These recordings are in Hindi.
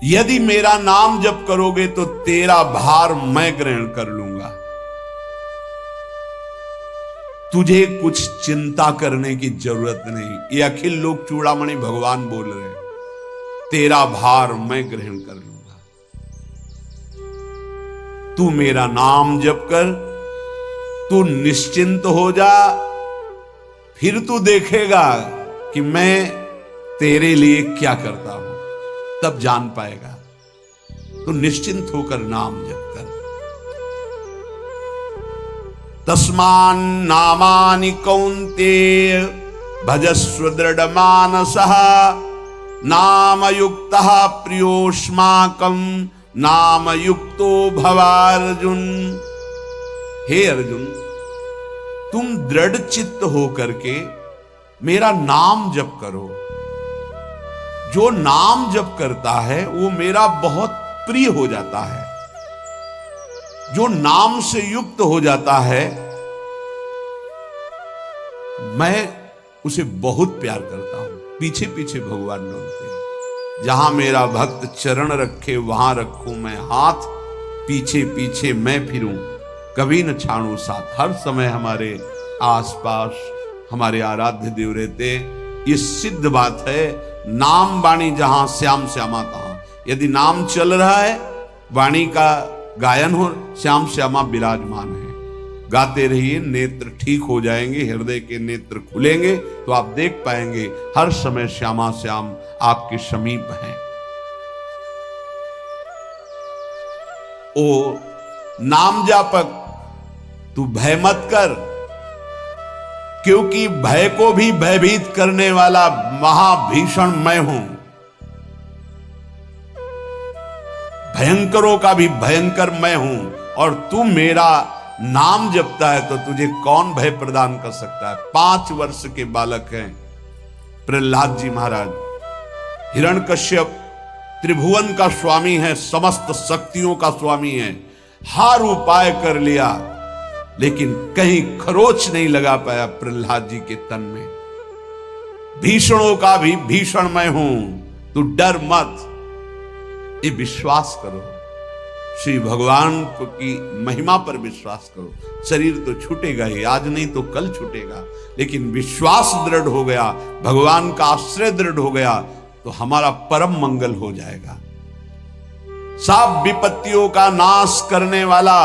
यदि मेरा नाम जप करोगे तो तेरा भार मैं ग्रहण कर लूंगा। तुझे कुछ चिंता करने की जरूरत नहीं। ये अखिल लोक चूड़ामणि भगवान बोल रहे हैं, तेरा भार मैं ग्रहण कर लूंगा। तू मेरा नाम जप कर, तू निश्चिंत हो जा, फिर तू देखेगा कि मैं तेरे लिए क्या करता हूं, तब जान पाएगा। तो निश्चिंत होकर नाम जप कर। तस्मान नामानि कौन्तेय भजस्व दृढ़ मानसः नामयुक्तः प्रियोष्माकं नामयुक्तो भवार्जुन। हे अर्जुन, तुम दृढ़ चित्त होकर के मेरा नाम जप करो। जो नाम जप करता है वो मेरा बहुत प्रिय हो जाता है। जो नाम से युक्त हो जाता है मैं उसे बहुत प्यार करता हूं। पीछे पीछे भगवान बोलते हैं, जहां मेरा भक्त चरण रखे वहां रखूं मैं हाथ, पीछे पीछे मैं फिरूं कभी न छाड़ू साथ। हर समय हमारे आसपास हमारे आराध्य देव रहते। ये सिद्ध बात है। नाम वाणी जहां श्याम श्यामा तहां। यदि नाम चल रहा है, वाणी का गायन हो, श्याम श्यामा विराजमान है। गाते रहिए, नेत्र ठीक हो जाएंगे, हृदय के नेत्र खुलेंगे तो आप देख पाएंगे हर समय श्यामा श्याम आपके समीप हैं। ओ नाम जापक, तू भय मत कर, क्योंकि भय को भी भयभीत करने वाला महाभीषण मैं हूं। भयंकरों का भी भयंकर मैं हूं। और तू मेरा नाम जपता है तो तुझे कौन भय प्रदान कर सकता है। 5 वर्ष के बालक हैं प्रहलाद जी महाराज। हिरण्यकश्यप त्रिभुवन का स्वामी है, समस्त शक्तियों का स्वामी है। हर उपाय कर लिया लेकिन कहीं खरोच नहीं लगा पाया प्रहलाद जी के तन में। भीषणों का भी भीषण मैं हूं, तू डर मत, ये विश्वास करो। श्री भगवान की महिमा पर विश्वास करो। शरीर तो छूटेगा ही, आज नहीं तो कल छूटेगा, लेकिन विश्वास दृढ़ हो गया, भगवान का आश्रय दृढ़ हो गया तो हमारा परम मंगल हो जाएगा। सब विपत्तियों का नाश करने वाला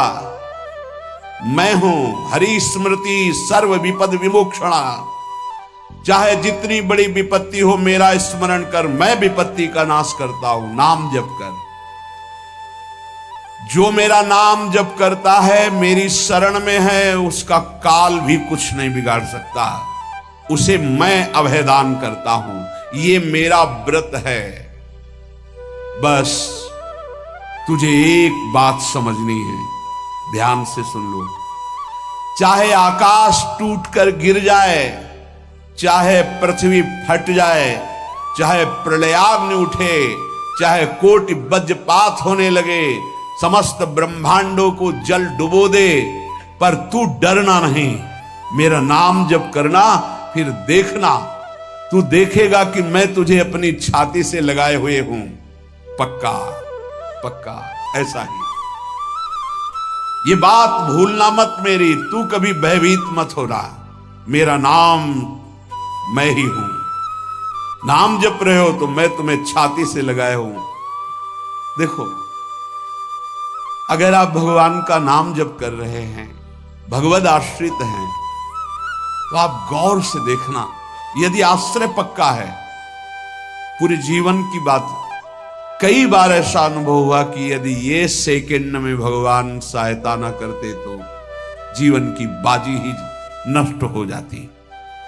मैं हूं। हरि स्मृति सर्व विपद विमोक्षणा। चाहे जितनी बड़ी विपत्ति हो मेरा स्मरण कर, मैं विपत्ति का नाश करता हूं। नाम जप कर। जो मेरा नाम जप करता है, मेरी शरण में है, उसका काल भी कुछ नहीं बिगाड़ सकता। उसे मैं अभयदान करता हूं। ये मेरा व्रत है। बस तुझे एक बात समझनी है, ध्यान से सुन लो। चाहे आकाश टूटकर गिर जाए, चाहे पृथ्वी फट जाए, चाहे प्रलयाग्नि उठे, चाहे कोटि वज्रपात होने लगे, समस्त ब्रह्मांडों को जल डुबो दे, पर तू डरना नहीं। मेरा नाम जप करना, फिर देखना, तू देखेगा कि मैं तुझे अपनी छाती से लगाए हुए हूं। पक्का पक्का ऐसा ही। ये बात भूलना मत मेरी। तू कभी भयभीत मत हो रहा। मेरा नाम मैं ही हूं। नाम जप रहे हो तो मैं तुम्हें छाती से लगाए हूं। देखो, अगर आप भगवान का नाम जप कर रहे हैं, भगवद आश्रित हैं, तो आप गौर से देखना। यदि आश्रय पक्का है, पूरे जीवन की बात, कई बार ऐसा अनुभव हुआ कि यदि ये सेकंड में भगवान सहायता ना करते तो जीवन की बाजी ही नष्ट हो जाती।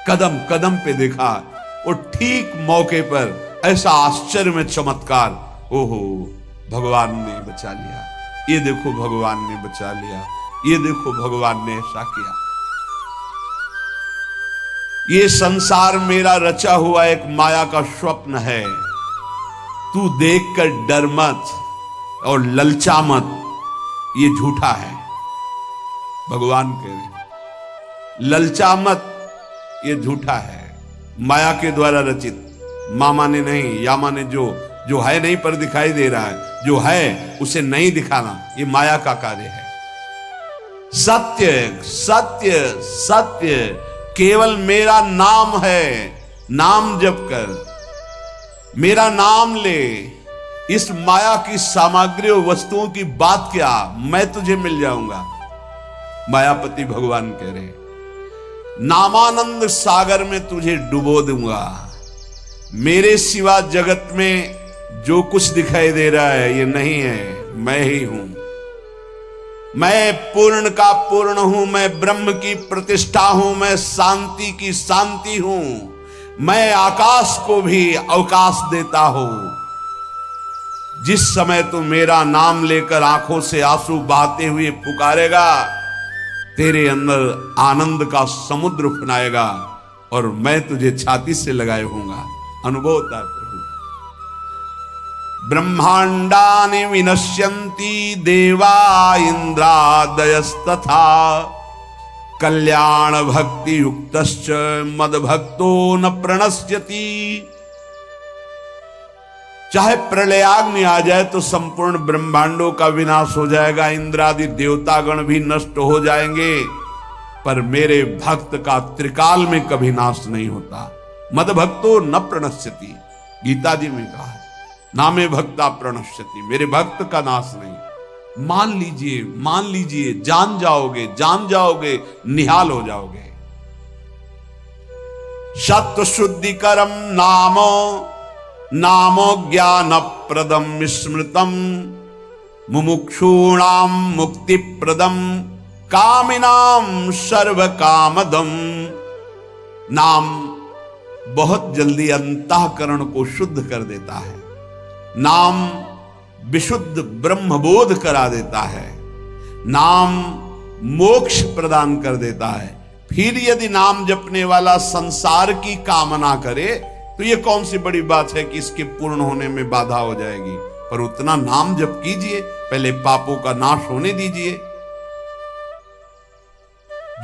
कदम कदम पे देखा, और ठीक मौके पर ऐसा आश्चर्य में चमत्कार। ओहो, भगवान ने बचा लिया। ये देखो भगवान ने बचा लिया। ये देखो भगवान ने ऐसा किया। ये संसार मेरा रचा हुआ एक माया का स्वप्न है। तू देखकर डर मत और ललचा मत, ये झूठा है। भगवान कह रहे ललचा मत, ये झूठा है, माया के द्वारा रचित। मामा ने नहीं, यामा ने जो जो है नहीं पर दिखाई दे रहा है, जो है उसे नहीं दिखाना, ये माया का कार्य है। सत्य सत्य सत्य केवल मेरा नाम है, नाम जप कर, मेरा नाम ले। इस माया की सामग्री और वस्तुओं की बात क्या, मैं तुझे मिल जाऊंगा। मायापति भगवान कह रहे, नामानंद सागर में तुझे डुबो दूंगा। मेरे सिवा जगत में जो कुछ दिखाई दे रहा है ये नहीं है, मैं ही हूं। मैं पूर्ण का पूर्ण हूं, मैं ब्रह्म की प्रतिष्ठा हूं, मैं शांति की शांति हूं, मैं आकाश को भी अवकाश देता हूं। जिस समय तू मेरा नाम लेकर आंखों से आंसू बहाते हुए पुकारेगा, तेरे अंदर आनंद का समुद्र फनाएगा और मैं तुझे छाती से लगाए होऊंगा। अनुभव होता है प्रभु। ब्रह्मांडानि विनश्यन्ति देवा इंद्रादयस्तथा कल्याण भक्ति युक्तश्च मद भक्तो न प्रणश्यति। चाहे प्रलयाग्नि आ जाए तो संपूर्ण ब्रह्मांडों का विनाश हो जाएगा, इंद्रादि देवतागण भी नष्ट हो जाएंगे, पर मेरे भक्त का त्रिकाल में कभी नाश नहीं होता। मद भक्तो न प्रणश्यति, गीता जी में कहा है, नामे भक्ता प्रणश्यति, मेरे भक्त का नाश नहीं। मान लीजिए, मान लीजिए, जान जाओगे, जान जाओगे, निहाल हो जाओगे। सत्व शुद्धिकरम नामो नामो ज्ञान प्रदम स्मृतम मुमुक्षूणाम मुक्ति प्रदम कामिनाम सर्व कामदम। नाम बहुत जल्दी अंतःकरण को शुद्ध कर देता है, नाम विशुद्ध ब्रह्मबोध करा देता है, नाम मोक्ष प्रदान कर देता है। फिर यदि नाम जपने वाला संसार की कामना करे तो ये कौन सी बड़ी बात है कि इसके पूर्ण होने में बाधा हो जाएगी। पर उतना नाम जप कीजिए, पहले पापों का नाश होने दीजिए।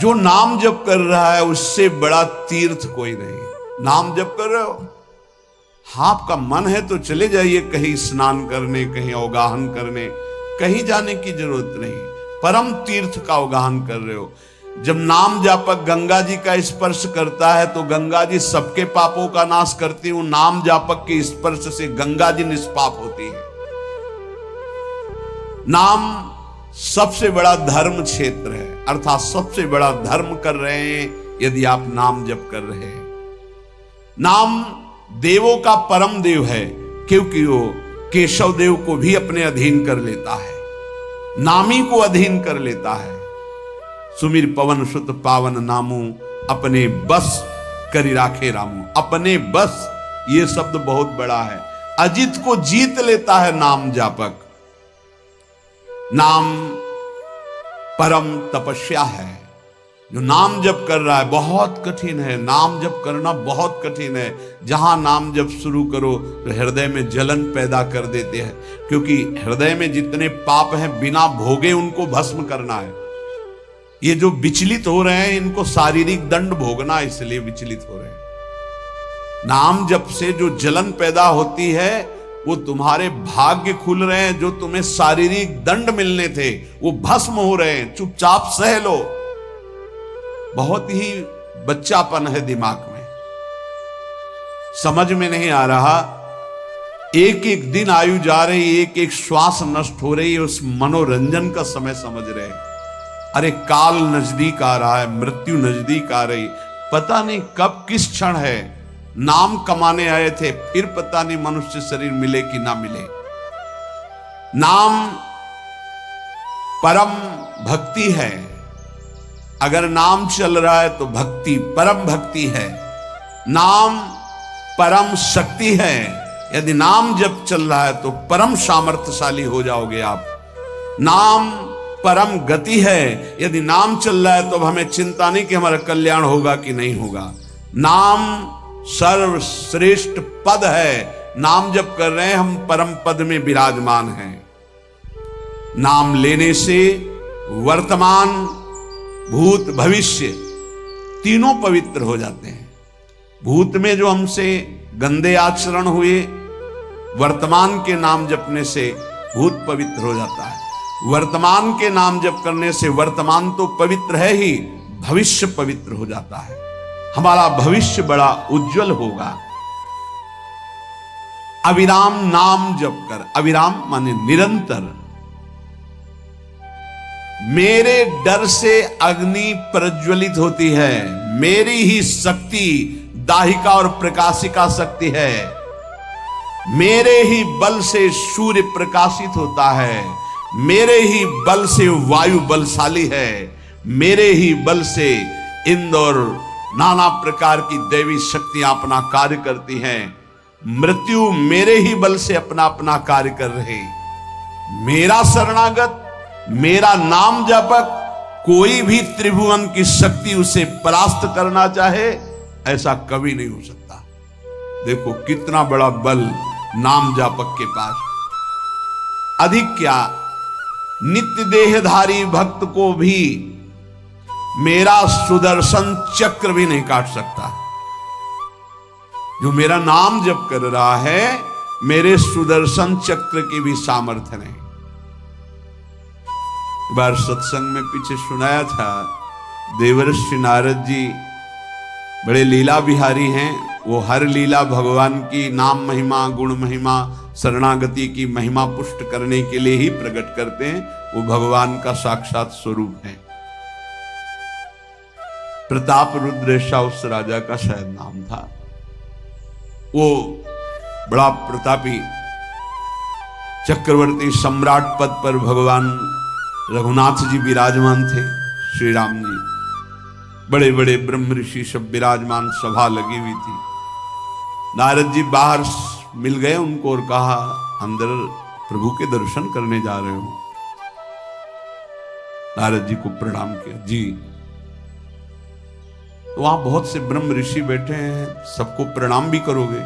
जो नाम जप कर रहा है उससे बड़ा तीर्थ कोई नहीं। नाम जप कर रहे हो, हाँ आपका मन है तो चले जाइए कहीं स्नान करने, कहीं अवगाहन करने, कहीं जाने की जरूरत नहीं। परम तीर्थ का अवगाहन कर रहे हो। जब नाम जापक गंगा जी का स्पर्श करता है तो गंगा जी सबके पापों का नाश करती हूं, नाम जापक के स्पर्श से गंगा जी निष्पाप होती है। नाम सबसे बड़ा धर्म क्षेत्र है, अर्थात सबसे बड़ा धर्म कर रहे हैं यदि आप नाम जप कर रहे हैं। नाम देवों का परम देव है, क्योंकि वो केशव देव को भी अपने अधीन कर लेता है, नामी को अधीन कर लेता है। सुमिर पवन सुत पावन नामू अपने बस करी राखे रामू। अपने बस, ये शब्द बहुत बड़ा है। अजित को जीत लेता है नाम जापक। नाम परम तपस्या है। जो नाम जप कर रहा है बहुत कठिन है, नाम जप करना बहुत कठिन है। जहां नाम जप शुरू करो तो हृदय में जलन पैदा कर देते हैं, क्योंकि हृदय में जितने पाप हैं बिना भोगे उनको भस्म करना है। ये जो विचलित हो रहे हैं इनको शारीरिक दंड भोगना, इसलिए विचलित हो रहे हैं। नाम जप से जो जलन पैदा होती है वो तुम्हारे भाग्य खुल रहे हैं, जो तुम्हें शारीरिक दंड मिलने थे वो भस्म हो रहे हैं। चुपचाप सह लो। बहुत ही बच्चापन है दिमाग में, समझ में नहीं आ रहा। एक एक दिन आयु जा रही, एक एक श्वास नष्ट हो रही है, उस मनोरंजन का समय समझ रहे हैं। अरे काल नजदीक आ रहा है, मृत्यु नजदीक आ रही, पता नहीं कब किस क्षण है। नाम कमाने आए थे, फिर पता नहीं मनुष्य शरीर मिले कि ना मिले। नाम परम भक्ति है। अगर नाम चल रहा है तो भक्ति परम भक्ति है। नाम परम शक्ति है। यदि नाम जब चल रहा है तो परम सामर्थ्यशाली हो जाओगे आप। नाम परम गति है। यदि नाम चल रहा है तो अब हमें चिंता नहीं कि हमारा कल्याण होगा कि नहीं होगा। नाम सर्वश्रेष्ठ पद है। नाम जप कर रहे हैं हम, परम पद में विराजमान हैं। नाम लेने से वर्तमान भूत भविष्य तीनों पवित्र हो जाते हैं। भूत में जो हमसे गंदे आचरण हुए वर्तमान के नाम जपने से भूत पवित्र हो जाता है। वर्तमान के नाम जप करने से वर्तमान तो पवित्र है ही, भविष्य पवित्र हो जाता है। हमारा भविष्य बड़ा उज्जवल होगा। अविराम नाम जप कर, अविराम माने निरंतर। मेरे डर से अग्नि प्रज्वलित होती है, मेरी ही शक्ति दाहिका और प्रकाशिका शक्ति है, मेरे ही बल से सूर्य प्रकाशित होता है, मेरे ही बल से वायु बलशाली है, मेरे ही बल से इंद्र और नाना प्रकार की दैवी शक्तियां अपना कार्य करती हैं। मृत्यु मेरे ही बल से अपना अपना कार्य कर रहे। मेरा शरणागत, मेरा नाम जापक, कोई भी त्रिभुवन की शक्ति उसे परास्त करना चाहे ऐसा कभी नहीं हो सकता। देखो कितना बड़ा बल नाम जापक के पास। अधिक क्या, नित्य देहधारी भक्त को भी मेरा सुदर्शन चक्र भी नहीं काट सकता। जो मेरा नाम जप कर रहा है, मेरे सुदर्शन चक्र की भी सामर्थ्य नहीं। एक बार सत्संग में पीछे सुनाया था, देवर्षि नारद जी बड़े लीला बिहारी हैं। वो हर लीला भगवान की नाम महिमा, गुण महिमा, शरणागति की महिमा पुष्ट करने के लिए ही प्रकट करते हैं। वो भगवान का साक्षात स्वरूप है। प्रताप रुद्र ऐसा उस राजा का शायद नाम था। वो बड़ा प्रतापी चक्रवर्ती सम्राट पद पर भगवान रघुनाथ जी विराजमान थे। श्री राम जी, बड़े बड़े ब्रह्म ऋषि सब विराजमान, सभा लगी हुई थी। नारद जी बाहर मिल गए उनको और कहा, अंदर प्रभु के दर्शन करने जा रहे हो? नारद जी को प्रणाम किया। जी। तो वहां बहुत से ब्रह्म ऋषि बैठे हैं, सबको प्रणाम भी करोगे?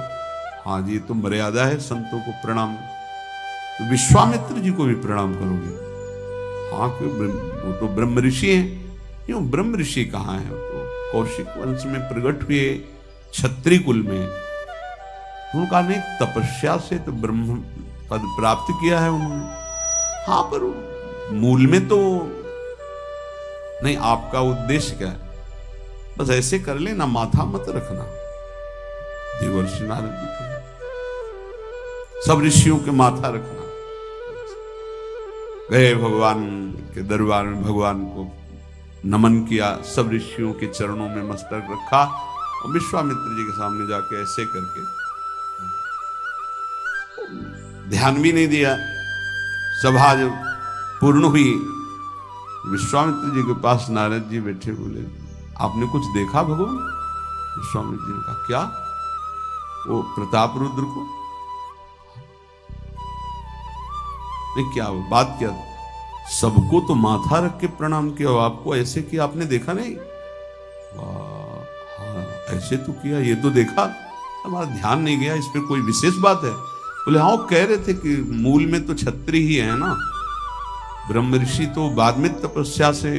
हाँ जी, तो मर्यादा है संतों को प्रणाम। तो विश्वामित्र जी को भी प्रणाम करोगे? हाँ, क्यों, वो तो ब्रह्म ऋषि हैं। क्यों, ब्रह्म ऋषि कहाँ हैं? तो कौशिक वंश में प्रकट हुए, क्षत्रिय कुल में। उनका नहीं, तपस्या से तो ब्रह्म पद प्राप्त किया है उन्होंने। हाँ, पर मूल में तो नहीं। आपका उद्देश्य क्या है? बस ऐसे कर लेना, माथा मत रखना। देवर्षि नारद जी के सब ऋषियों के माथा रखना। गए भगवान के दरबार में, भगवान को नमन किया, सब ऋषियों के चरणों में मस्तक रखा और विश्वामित्र जी के सामने जाके ऐसे करके ध्यान भी नहीं दिया। सभा जब पूर्ण हुई, विश्वामित्र जी के पास नारद जी बैठे, बोले, आपने कुछ देखा भगवान? विश्वामित्र जी ने कहा, क्या? वो प्रताप रुद्र को? नहीं, क्या बात क्या? सबको तो माथा रख के प्रणाम किया, आपको ऐसे किया, आपने देखा नहीं? हाँ, ऐसे तो किया, ये तो देखा, हमारा ध्यान नहीं गया, इस पर कोई विशेष बात है? बोले, हाँ, वो कह रहे थे कि मूल में तो क्षत्रिय ही है ना, ब्रह्म ऋषि तो बाद में तपस्या से,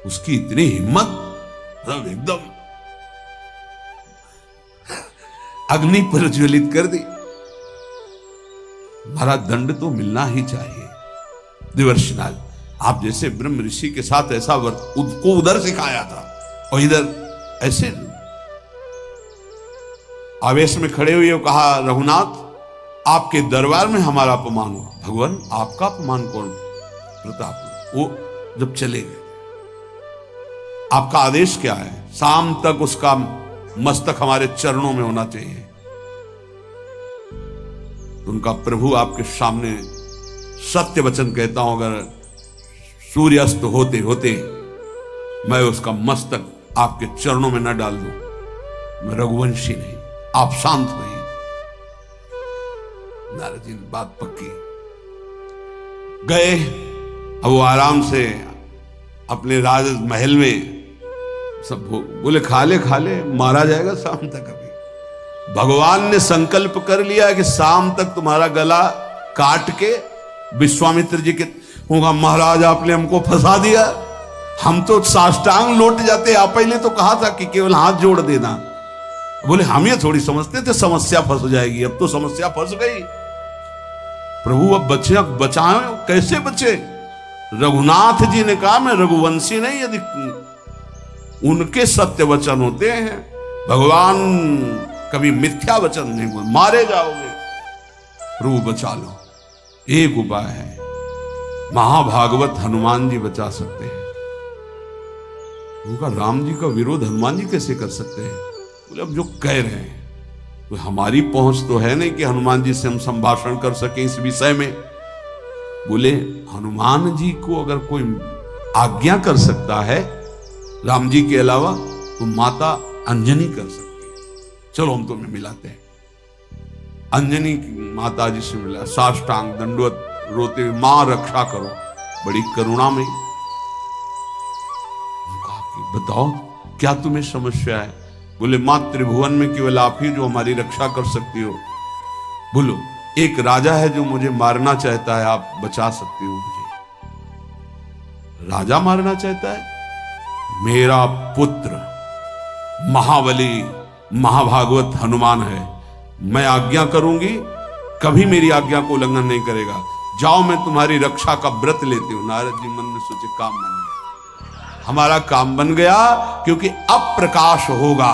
उसकी इतनी हिम्मत, मतलब एकदम अग्नि प्रज्वलित कर दी। हमारा दंड तो मिलना ही चाहिए। देवर्षि नारद, आप जैसे ब्रह्म ऋषि के साथ ऐसा उसको उधर सिखाया था और इधर ऐसे आवेश में खड़े हुए कहा, रघुनाथ, आपके दरबार में हमारा अपमान हुआ। भगवान, आपका अपमान कौन? प्रताप। वो जब चले गए, आपका आदेश क्या है? शाम तक उसका मस्तक हमारे चरणों में होना चाहिए। उनका प्रभु आपके सामने सत्य वचन कहता हूं, अगर सूर्यास्त होते होते मैं उसका मस्तक आपके चरणों में न डाल दूं, मैं रघुवंशी नहीं। आप शांत हुए। नारद जी ने बात पक्की। गए, अब वो आराम से अपने राज महल में, सब बोले, खा ले, मारा जाएगा शाम तक। अभी भगवान ने संकल्प कर लिया कि शाम तक तुम्हारा गला काट के विश्वामित्र जी के होगा। महाराज, आपने हमको फंसा दिया, हम तो साष्टांग लौट जाते। आप पहले तो कहा था कि केवल हाथ जोड़ देना, बोले हम ये थोड़ी समझते थे समस्या फंस जाएगी, अब तो समस्या फंस गई। प्रभु अब बचे, बचाएं, कैसे बचे? रघुनाथ जी ने कहा मैं रघुवंशी नहीं, यदि उनके सत्य वचन होते हैं, भगवान कभी मिथ्या वचन नहीं बोल, मारे जाओगे, प्रभु बचा लो। एक उपाय है, महाभागवत हनुमान जी बचा सकते हैं। उनका राम जी का विरोध हनुमान जी कैसे कर सकते हैं? बोले अब जो कह रहे हैं तो हमारी पहुंच तो है नहीं कि हनुमान जी से हम संभाषण कर सके इस विषय में। बोले हनुमान जी को अगर कोई आज्ञा कर सकता है राम जी के अलावा तो माता अंजनी कर सकती है। चलो हम तुम्हें मिलाते हैं। अंजनी की माता जी से मिला, साष्टांग दंडवत रोते, मां रक्षा करो, बड़ी करुणा में। कहा कि बताओ क्या तुम्हें समस्या है? बोले मां त्रिभुवन में केवल आप ही जो हमारी रक्षा कर सकती हो। बोलो एक राजा है जो मुझे मारना चाहता है, आप बचा सकती हो मुझे? राजा मारना चाहता है? मेरा पुत्र महाबली महाभागवत हनुमान है, मैं आज्ञा करूंगी, कभी मेरी आज्ञा को उल्लंघन नहीं करेगा। जाओ मैं तुम्हारी रक्षा का व्रत लेती हूं। नारद जी मन में सोचे काम बन गया, हमारा काम बन गया, क्योंकि अब प्रकाश होगा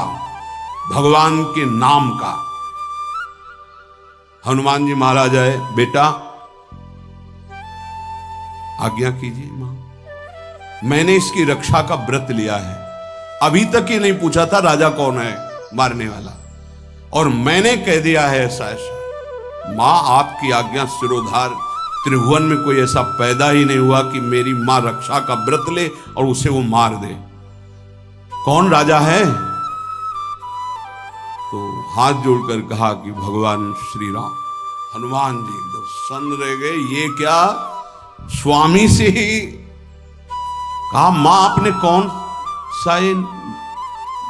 भगवान के नाम का। हनुमान जी महाराज आए, बेटा आज्ञा कीजिए मां, मैंने इसकी रक्षा का व्रत लिया है, अभी तक ही नहीं पूछा था राजा कौन है मारने वाला, और मैंने कह दिया है ऐसा ऐसा। मां आपकी आज्ञा सिरोधार, त्रिभुवन में कोई ऐसा पैदा ही नहीं हुआ कि मेरी मां रक्षा का व्रत ले और उसे वो मार दे। कौन राजा है? तो हाथ जोड़कर कहा कि भगवान श्री राम। हनुमान जी एकदम सन्न रह गए, ये क्या? स्वामी से ही कहा मां आपने कौन सा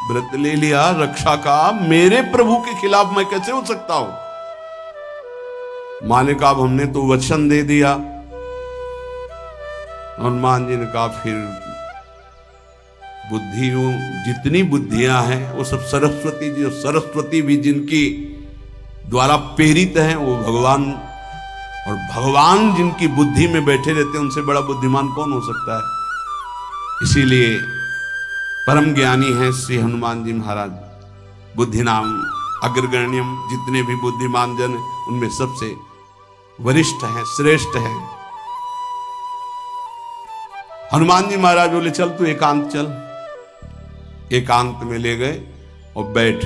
व्रत ले लिया रक्षा का? मेरे प्रभु के खिलाफ मैं कैसे हो सकता हूं? मां ने कहा हमने तो वचन दे दिया। हनुमान जी ने कहा फिर बुद्धियों जितनी बुद्धियां हैं वो सब सरस्वती जी, सरस्वती भी जिनकी द्वारा प्रेरित हैं वो भगवान, और भगवान जिनकी बुद्धि में बैठे रहते हैं उनसे बड़ा बुद्धिमान कौन हो सकता है? इसीलिए परम ज्ञानी हैं श्री हनुमान जी महाराज। बुद्धि नाम अग्रगण्यम, जितने भी बुद्धिमान जन उनमें सबसे वरिष्ठ हैं, श्रेष्ठ हैं। हनुमान जी महाराज बोले चल तू एकांत चल। एकांत में ले गए और बैठ,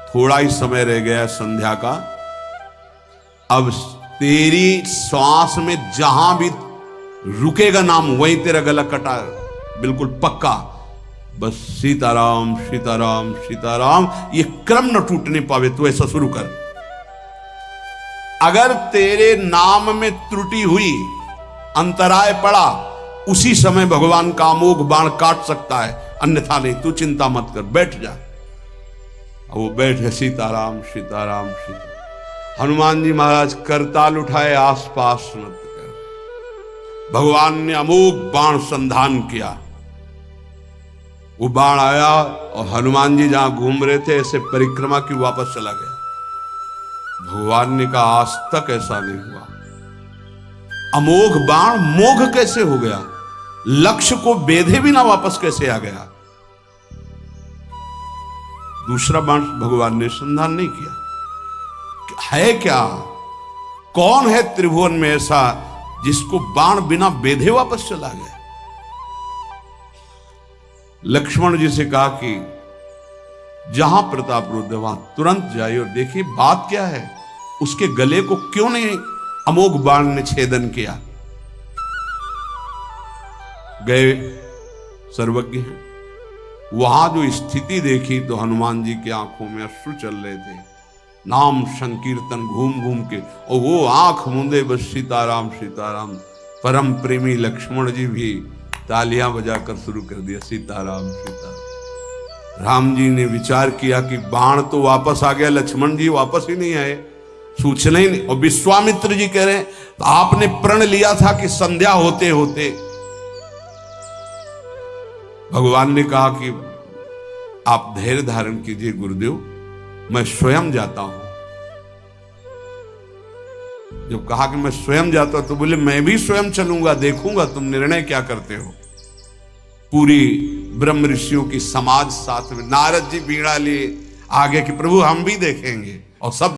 थोड़ा ही समय रह गया संध्या का। अब तेरी श्वास में जहां भी रुकेगा नाम वहीं तेरा गला कटा, बिल्कुल पक्का। बस सीताराम सीताराम सीताराम, ये क्रम न टूटने पावे, तो ऐसा शुरू कर। अगर तेरे नाम में त्रुटि हुई, अंतराय पड़ा, उसी समय भगवान का अमोघ बाण काट सकता है, अन्यथा नहीं। तू चिंता मत कर, बैठ जा। वो बैठ गए, सीताराम सीताराम सीताराम। हनुमान जी महाराज करताल उठाए, आसपास मत कर। भगवान ने अमोघ बाण संधान किया। वो बाण आया और हनुमान जी जहां घूम रहे थे ऐसे परिक्रमा की वापस चला गया। भगवान ने कहा आज तक ऐसा नहीं हुआ। अमोघ बाण मोघ कैसे हो गया? लक्ष्य को बेधे बिना वापस कैसे आ गया? दूसरा बाण भगवान ने संधान नहीं किया। है क्या? कौन है त्रिभुवन में ऐसा जिसको बाण बिना बेधे वापस चला गया? लक्ष्मण जी से कहा कि जहां प्रताप रुद्र वहां तुरंत जाइए और देखिए बात क्या है, उसके गले को क्यों नहीं अमोघ बाण ने छेदन किया। गए, सर्वज्ञ हैं। वहां जो स्थिति देखी तो हनुमान जी की आंखों में अश्रु चल रहे थे। नाम संकीर्तन घूम घूम के, और वो आंख मूंदे बस सीताराम सीताराम। परम प्रेमी लक्ष्मण जी भी तालियां बजाकर शुरू कर दिया, सीताराम सीताराम। राम जी ने विचार किया कि बाण तो वापस आ गया, लक्ष्मण जी वापस ही नहीं आए, सूचना ही नहीं। और विश्वामित्र जी कह रहे हैं तो आपने प्रण लिया था कि संध्या होते होते। भगवान ने कहा कि आप धैर्य धारण कीजिए गुरुदेव, मैं स्वयं जाता हूं। जब कहा कि मैं स्वयं जाता हूं तो बोले मैं भी स्वयं चलूंगा, देखूंगा तुम निर्णय क्या करते हो। पूरी ब्रह्म ऋषियों की समाज साथ में, नारद जी बीड़ा लिए आगे कि प्रभु हम भी देखेंगे, और सब